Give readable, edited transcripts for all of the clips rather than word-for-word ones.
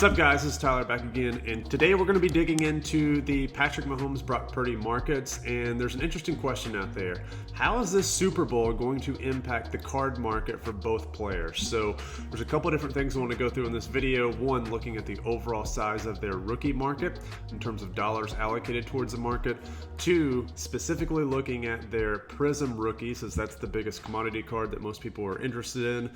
What's up, guys? This is Tyler back again, and today we're going to be digging into the Patrick Mahomes, Brock Purdy markets, and there's an interesting question out there. How is this Super Bowl going to impact the card market for both players? So there's a couple of different things I want to go through in this video. One, looking at the overall size of their rookie market in terms of dollars allocated towards the market. Two, specifically looking at their Prizm rookies, as that's the biggest commodity card that most people are interested in.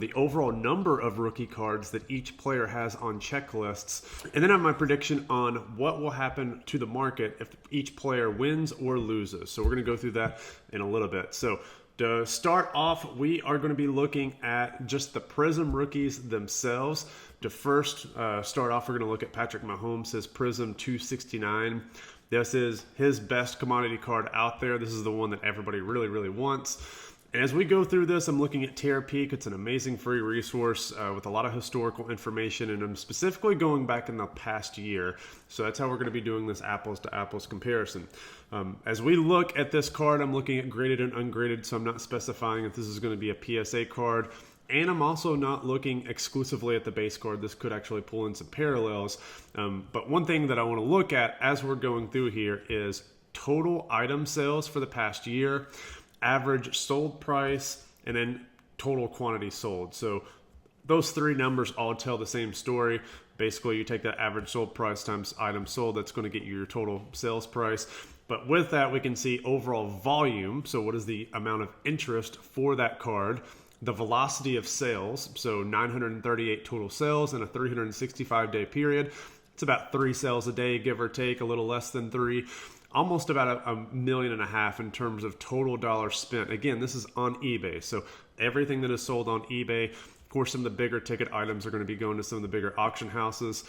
The overall number of rookie cards that each player has on checklists, and then I have my prediction on what will happen to the market if each player wins or loses. So we're going to go through that in a little bit. So to start off, we are going to be looking at just the Prizm rookies themselves. To first start off, we're going to look at Patrick Mahomes, his Prizm 269. This is his best commodity card out there. This is the one that everybody really wants. And as we go through this, I'm looking at Tear Peak. It's an amazing free resource with a lot of historical information, and I'm specifically going back in the past year. So that's how we're going to be doing this apples to apples comparison. As we look at this card, I'm looking at graded and ungraded, so I'm not specifying if this is going to be a PSA card. And I'm also not looking exclusively at the base card. This could actually pull in some parallels. But one thing that I want to look at as we're going through here is total item sales for the past year, average sold price, and then total quantity sold. So those three numbers all tell the same story. Basically, you take that average sold price times item sold, that's going to get you your total sales price. But with that, we can see overall volume. So what is the amount of interest for that card? The velocity of sales, so 938 total sales in a 365-day period. It's about 3 sales a day, give or take, a little less than 3. Almost about $1.5 million in terms of total dollars spent. Again, this is on eBay, so everything that is sold on eBay. Of course, some of the bigger ticket items are going to be going to some of the bigger auction houses.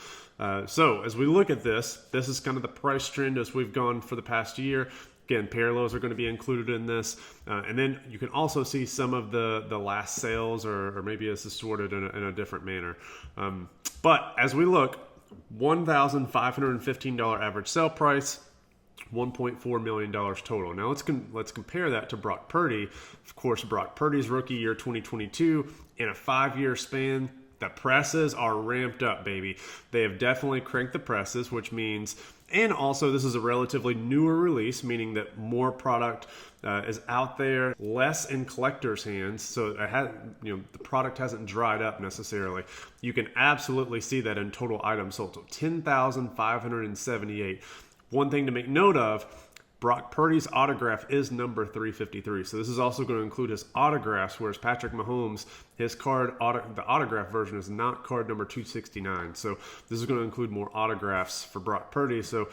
So as we look at this is kind of the price trend as we've gone for the past year. Again, parallels are going to be included in this. And then you can also see some of the last sales, or maybe it's sorted in a different manner. But as we look, $1,515 average sale price, $1.4 million total. Now let's compare that to Brock Purdy. Of course, Brock Purdy's rookie year 2022, in a 5-year span, the presses are ramped up, baby. They have definitely cranked the presses, which means, and also this is a relatively newer release, meaning that more product is out there, less in collectors' hands. So it the product hasn't dried up necessarily. You can absolutely see that in total items sold. So 10,578. One thing to make note of, Brock Purdy's autograph is number 353. So this is also going to include his autographs, whereas Patrick Mahomes, his card, the autograph version is not card number 269. So this is going to include more autographs for Brock Purdy. So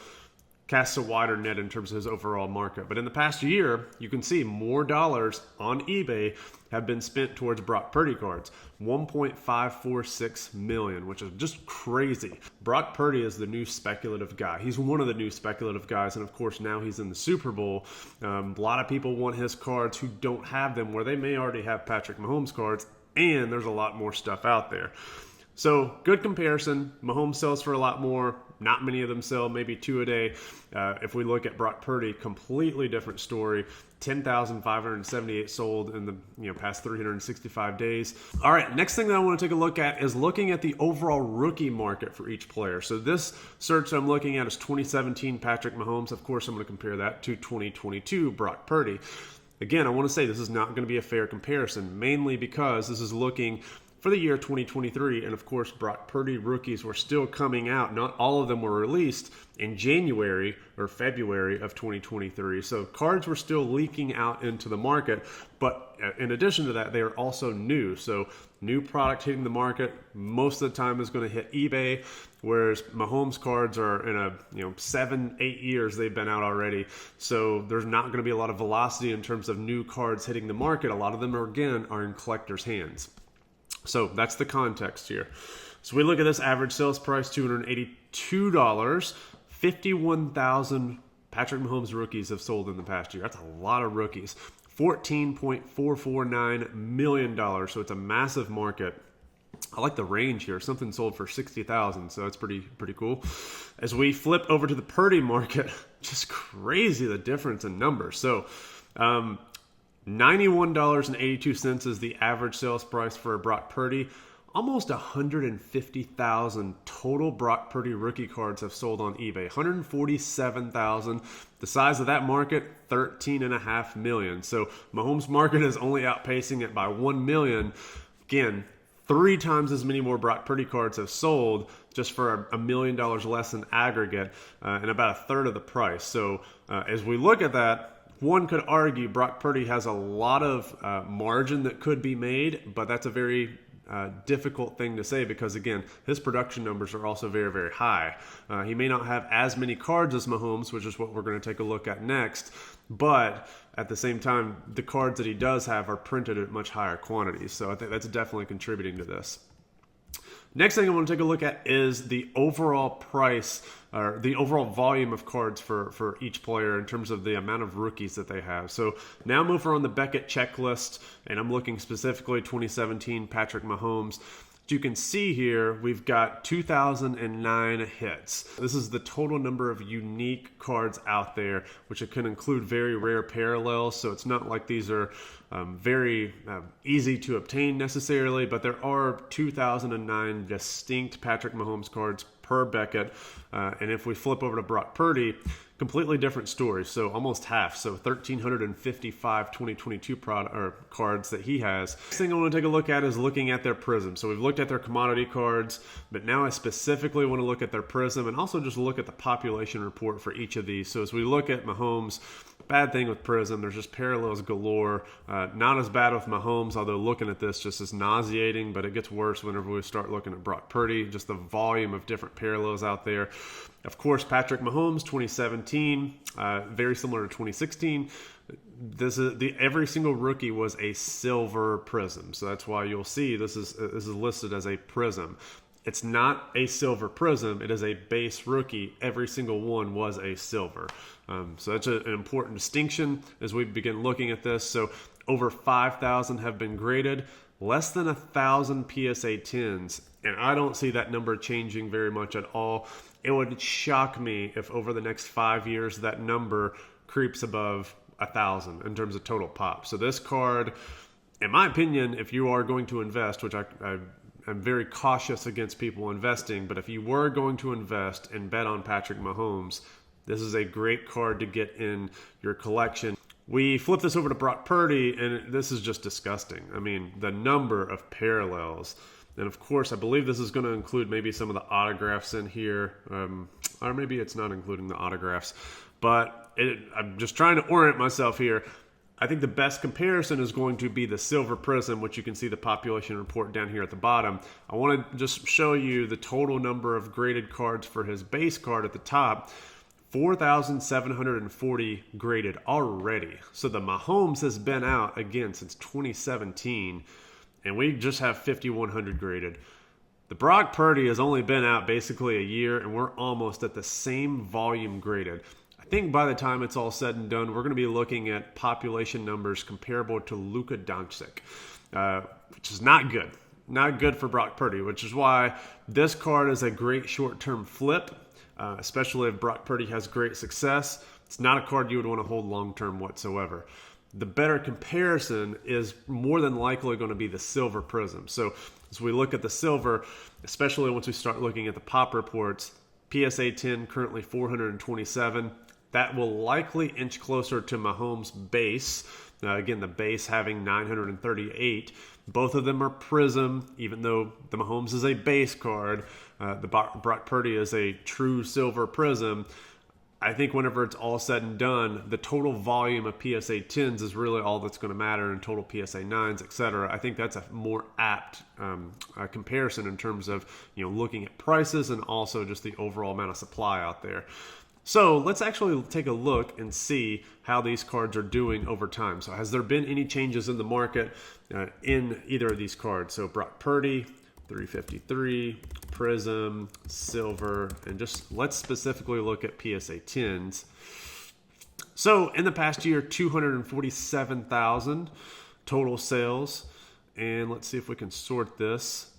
casts a wider net in terms of his overall market. But in the past year, you can see more dollars on eBay have been spent towards Brock Purdy cards. 1.546 million, which is just crazy. Brock Purdy is the new speculative guy. He's one of the new speculative guys, and of course now he's in the Super Bowl. A lot of people want his cards who don't have them, where they may already have Patrick Mahomes cards, and there's a lot more stuff out there. So good comparison. Mahomes sells for a lot more. Not many of them sell, maybe 2 a day. If we look at Brock Purdy, completely different story. 10,578 sold in the past 365 days. All right, next thing that I want to take a look at is looking at the overall rookie market for each player. So this search I'm looking at is 2017 Patrick Mahomes. Of course, I'm going to compare that to 2022 Brock Purdy. Again, I want to say this is not going to be a fair comparison, mainly because this is looking for the year 2023, and of course Brock Purdy rookies were still coming out. Not all of them were released in January or February of 2023, so cards were still leaking out into the market. But in addition to that, they are also new, so new product hitting the market most of the time is going to hit eBay, whereas Mahomes cards are in a 7-8 years they've been out already, so there's not going to be a lot of velocity in terms of new cards hitting the market. A lot of them are in collectors' hands. So that's the context here. So we look at this average sales price, $282. 51,000 Patrick Mahomes rookies have sold in the past year. That's a lot of rookies. $14.449 million. So it's a massive market. I like the range here. Something sold for 60,000, so that's pretty cool. As we flip over to the Purdy market, just crazy the difference in numbers. So $91.82 is the average sales price for a Brock Purdy. almost 150,000 total Brock Purdy rookie cards have sold on eBay. 147,000. The size of that market, 13.5 million. So Mahomes' market is only outpacing it by 1 million. Again, 3 times as many more Brock Purdy cards have sold just for $1 million less in aggregate, and about a third of the price. So as we look at that, one could argue Brock Purdy has a lot of margin that could be made, but that's a very difficult thing to say because, again, his production numbers are also very, very high. He may not have as many cards as Mahomes, which is what we're going to take a look at next, but at the same time, the cards that he does have are printed at much higher quantities. So I think that's definitely contributing to this. Next thing I want to take a look at is the overall price or the overall volume of cards for each player in terms of the amount of rookies that they have. So now I'm over on the Beckett checklist, and I'm looking specifically 2017 Patrick Mahomes. You can see here we've got 2,009 hits. This is the total number of unique cards out there, which it can include very rare parallels. So it's not like these are very easy to obtain necessarily, but there are 2,009 distinct Patrick Mahomes cards per Beckett. And if we flip over to Brock Purdy, completely different story. So almost half. So 1,355 2022 cards that he has. Next thing I want to take a look at is looking at their Prizm. So we've looked at their commodity cards, but now I specifically want to look at their Prizm and also just look at the population report for each of these. So as we look at Mahomes, bad thing with Prizm, there's just parallels galore. Not as bad with Mahomes, although looking at this just is nauseating, but it gets worse whenever we start looking at Brock Purdy, just the volume of different parallels out there. Of course, Patrick Mahomes, 2017, very similar to 2016. Every single rookie was a silver Prizm, so that's why you'll see this is listed as a Prizm. It's not a silver Prizm. It is a base rookie. Every single one was a silver. So that's an important distinction as we begin looking at this. So over 5,000 have been graded, less than 1,000 PSA 10s, and I don't see that number changing very much at all. It would shock me if over the next 5 years that number creeps above 1,000 in terms of total pop. So this card, in my opinion, if you are going to invest, which I'm very cautious against people investing, but if you were going to invest and bet on Patrick Mahomes, this is a great card to get in your collection. We flip this over to Brock Purdy, and this is just disgusting. I mean, the number of parallels. And of course, I believe this is going to include maybe some of the autographs in here, or maybe it's not including the autographs. But I'm just trying to orient myself here. I think the best comparison is going to be the silver Prizm, which you can see the population report down here at the bottom. I want to just show you the total number of graded cards for his base card at the top. 4,740 graded already. So the Mahomes has been out again since 2017, and we just have 5,100 graded. The Brock Purdy has only been out basically a year, and we're almost at the same volume graded. I think by the time it's all said and done, we're going to be looking at population numbers comparable to Luka Doncic, which is not good. Not good for Brock Purdy, which is why this card is a great short-term flip, especially if Brock Purdy has great success. It's not a card you would want to hold long-term whatsoever. The better comparison is more than likely going to be the silver Prizm. So as we look at the silver, especially once we start looking at the pop reports, PSA 10 currently 427. That will likely inch closer to Mahomes' base. Again, the base having 938. Both of them are Prizm, even though the Mahomes is a base card. The Brock Purdy is a true silver Prizm. I think whenever it's all said and done, the total volume of PSA 10s is really all that's going to matter, and total PSA 9s, etc. I think that's a more apt comparison in terms of looking at prices and also just the overall amount of supply out there. So let's actually take a look and see how these cards are doing over time. So has there been any changes in the market in either of these cards? So Brock Purdy, 353, Prizm, silver, and just let's specifically look at PSA 10s. So in the past year, 247,000 total sales. And let's see if we can sort this.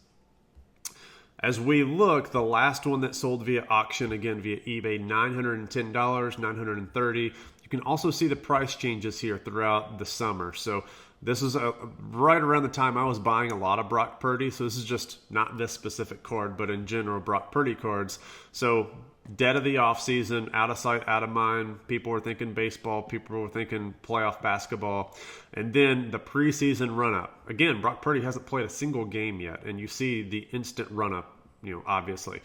As we look, the last one that sold via auction, again via eBay, $910, $930. You can also see the price changes here throughout the summer. So this is right around the time I was buying a lot of Brock Purdy. So this is just not this specific card, but in general, Brock Purdy cards. So dead of the offseason, out of sight, out of mind. People were thinking baseball. People were thinking playoff basketball. And then the preseason run-up. Again, Brock Purdy hasn't played a single game yet. And you see the instant run-up, obviously.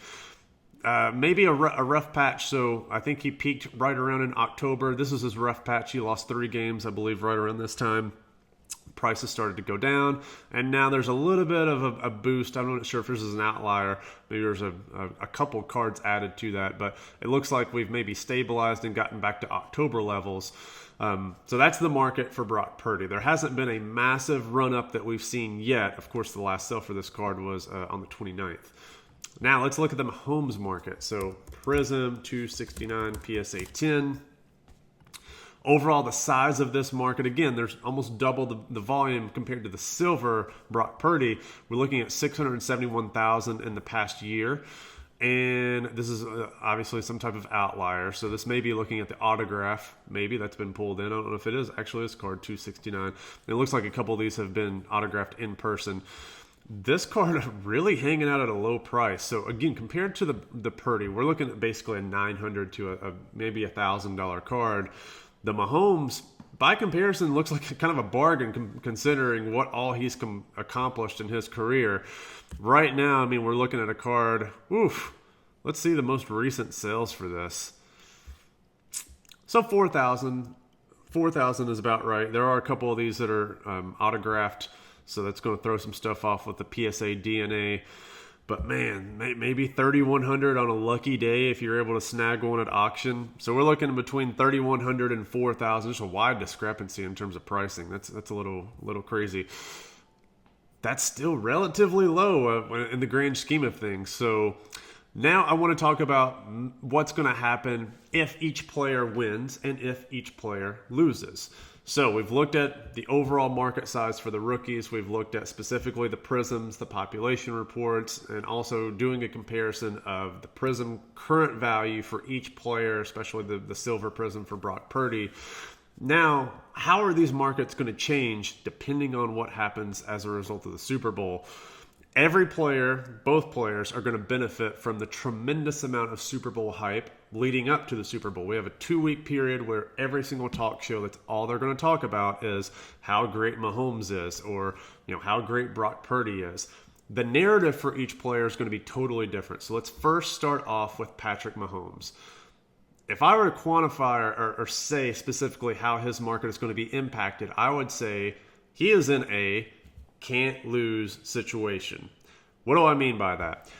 Maybe a rough patch. So I think he peaked right around in October. This is his rough patch. He lost 3 games, I believe, right around this time. Prices started to go down, and now there's a little bit of a boost. I'm not sure if this is an outlier. Maybe there's a couple cards added to that, but it looks like we've maybe stabilized and gotten back to October levels. So that's the market for Brock Purdy. There hasn't been a massive run-up that we've seen yet. Of course, the last sale for this card was on the 29th. Now let's look at the Mahomes market. So Prizm 269 PSA 10. Overall, the size of this market, again, there's almost double the volume compared to the silver Brock Purdy. We're looking at 671,000 in the past year. And this is obviously some type of outlier. So this may be looking at the autograph. Maybe that's been pulled in. I don't know if it is. Actually, this card, 269. It looks like a couple of these have been autographed in person. This card really hanging out at a low price. So again, compared to the Purdy, we're looking at basically a $900 to maybe $1,000 card. The Mahomes, by comparison, looks like kind of a bargain considering what all he's accomplished in his career. Right now, I mean, we're looking at a card. Oof. Let's see the most recent sales for this. So 4,000. 4,000 is about right. There are a couple of these that are autographed, so that's going to throw some stuff off with the PSA DNA. But man, maybe 3,100 on a lucky day if you're able to snag one at auction. So we're looking between 3,100 and 4,000. Just a wide discrepancy in terms of pricing. That's a little crazy. That's still relatively low in the grand scheme of things. So now I want to talk about what's going to happen if each player wins and if each player loses. So we've looked at the overall market size for the rookies. We've looked at specifically the Prizms, the population reports, and also doing a comparison of the Prizm current value for each player, especially the silver Prizm for Brock Purdy. Now, how are these markets going to change depending on what happens as a result of the Super Bowl? Every player, both players, are going to benefit from the tremendous amount of Super Bowl hype leading up to the Super Bowl. We have a 2-week period where every single talk show, that's all they're going to talk about is how great Mahomes is, or how great Brock Purdy is. The narrative for each player is going to be totally different. So let's first start off with Patrick Mahomes. If I were to quantify or say specifically how his market is going to be impacted, I would say he is in a can't lose situation. What do I mean by that?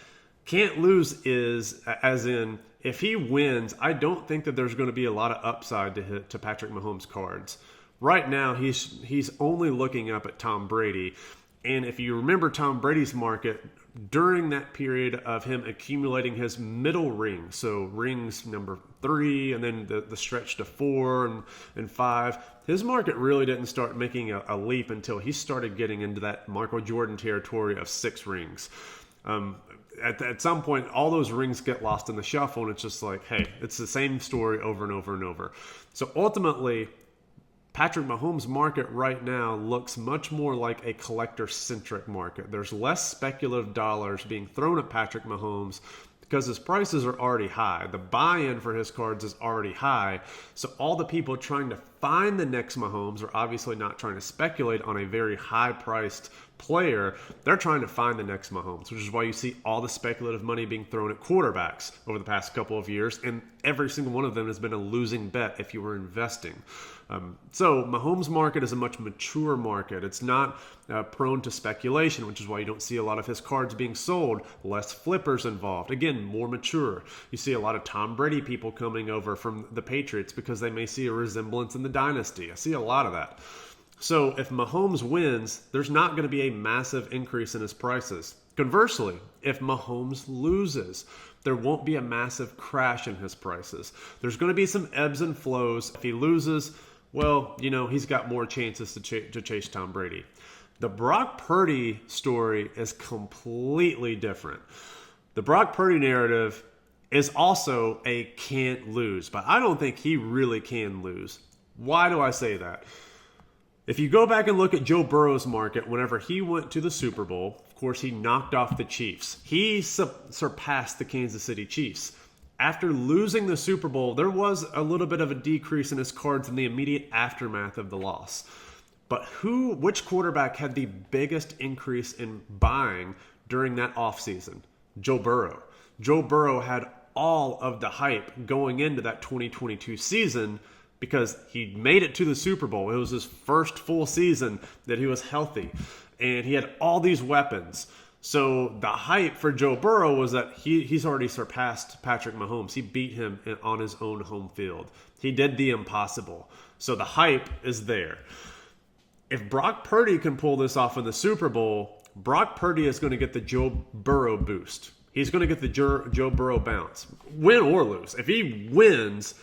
Can't lose is as in if he wins, I don't think that there's going to be a lot of upside to Patrick Mahomes' cards. Right now, he's only looking up at Tom Brady. And if you remember Tom Brady's market, during that period of him accumulating his middle ring, so rings number 3 and then the stretch to 4 and 5, his market really didn't start making a leap until he started getting into that Michael Jordan territory of 6 rings. At some point, all those rings get lost in the shuffle, and it's just like, hey, it's the same story over and over and over. So ultimately, Patrick Mahomes' market right now looks much more like a collector-centric market. There's less speculative dollars being thrown at Patrick Mahomes because his prices are already high. The buy-in for his cards is already high. So all the people trying to find the next Mahomes are obviously not trying to speculate on a very high-priced player. They're trying to find the next Mahomes, which is why you see all the speculative money being thrown at quarterbacks over the past couple of years, and every single one of them has been a losing bet if you were investing. So Mahomes' market is a much mature market. It's not prone to speculation, which is why you don't see a lot of his cards being sold. Less flippers involved. Again, more mature. You see a lot of Tom Brady people coming over from the Patriots because they may see a resemblance in the dynasty. I see a lot of that. So if Mahomes wins, there's not going to be a massive increase in his prices. Conversely, if Mahomes loses, there won't be a massive crash in his prices. There's going to be some ebbs and flows. If he loses, well, he's got more chances to chase Tom Brady. The Brock Purdy story is completely different. The Brock Purdy narrative is also a can't lose, but I don't think he really can lose. Why do I say that? If you go back and look at Joe Burrow's market, whenever he went to the Super Bowl, of course, he knocked off the Chiefs. He surpassed the Kansas City Chiefs. After losing the Super Bowl, there was a little bit of a decrease in his cards in the immediate aftermath of the loss. But which quarterback had the biggest increase in buying during that offseason? Joe Burrow. Joe Burrow had all of the hype going into that 2022 season because he made it to the Super Bowl. It was his first full season that he was healthy, and he had all these weapons. So the hype for Joe Burrow was that he's already surpassed Patrick Mahomes. He beat him on his own home field. He did the impossible. So the hype is there. If Brock Purdy can pull this off in the Super Bowl, Brock Purdy is going to get the Joe Burrow boost. He's going to get the Joe Burrow bounce, win or lose. If he wins,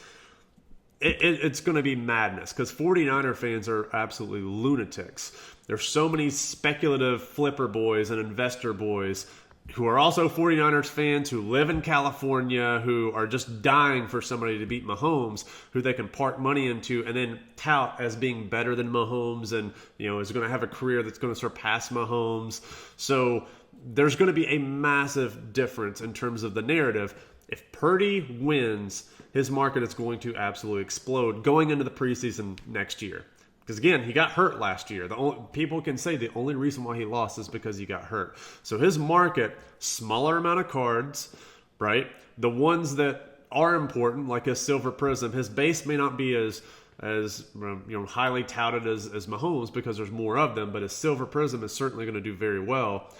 it's going to be madness because 49er fans are absolutely lunatics. There's so many speculative flipper boys and investor boys who are also 49ers fans who live in California, who are just dying for somebody to beat Mahomes, who they can park money into and then tout as being better than Mahomes and, is going to have a career that's going to surpass Mahomes. So there's going to be a massive difference in terms of the narrative. If Purdy wins, his market is going to absolutely explode going into the preseason next year. Because again, he got hurt last year. People can say the only reason why he lost is because he got hurt. So his market, smaller amount of cards, right? The ones that are important, like his silver Prizm, his base may not be as highly touted as Mahomes because there's more of them, but his silver Prizm is certainly going to do very well.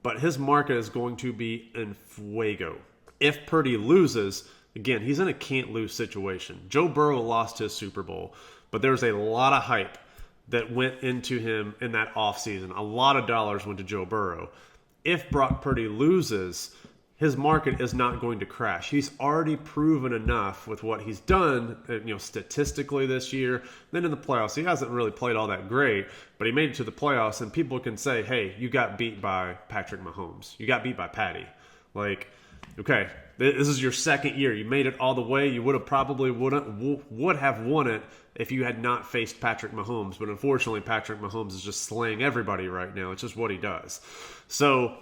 But his market is going to be in fuego. If Purdy loses, again, he's in a can't-lose situation. Joe Burrow lost his Super Bowl, but there's a lot of hype that went into him in that offseason. A lot of dollars went to Joe Burrow. If Brock Purdy loses, his market is not going to crash. He's already proven enough with what he's done, statistically this year. Then in the playoffs, he hasn't really played all that great, but he made it to the playoffs, and people can say, hey, you got beat by Patrick Mahomes. You got beat by Patty. Okay, this is your second year. You made it all the way. You would have won it if you had not faced Patrick Mahomes. But unfortunately, Patrick Mahomes is just slaying everybody right now. It's just what he does. So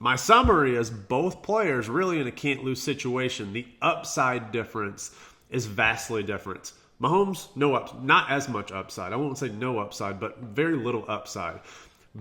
my summary is both players really in a can't-lose situation. The upside difference is vastly different. Mahomes, not as much upside. I won't say no upside, but very little upside.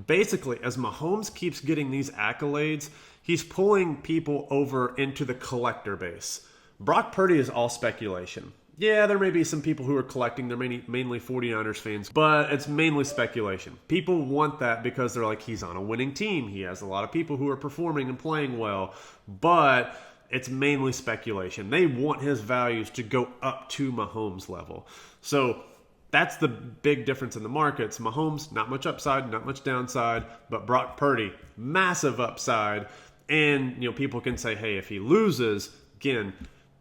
Basically, as Mahomes keeps getting these accolades, he's pulling people over into the collector base. Brock Purdy is all speculation. Yeah, there may be some people who are collecting. They're mainly 49ers fans, but it's mainly speculation. People want that because they're like, he's on a winning team. He has a lot of people who are performing and playing well, but it's mainly speculation. They want his values to go up to Mahomes level. So that's the big difference in the markets. Mahomes, not much upside, not much downside, but Brock Purdy, massive upside. And, people can say, hey, if he loses, again,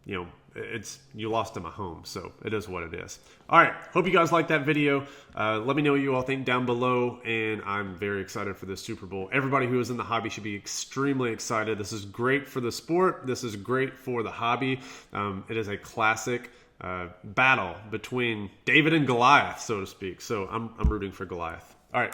you lost to Mahomes, so it is what it is. All right, hope you guys liked that video. Let me know what you all think down below, and I'm very excited for this Super Bowl. Everybody who is in the hobby should be extremely excited. This is great for the sport. This is great for the hobby. It is a classic battle between David and Goliath, so to speak. So I'm rooting for Goliath. All right.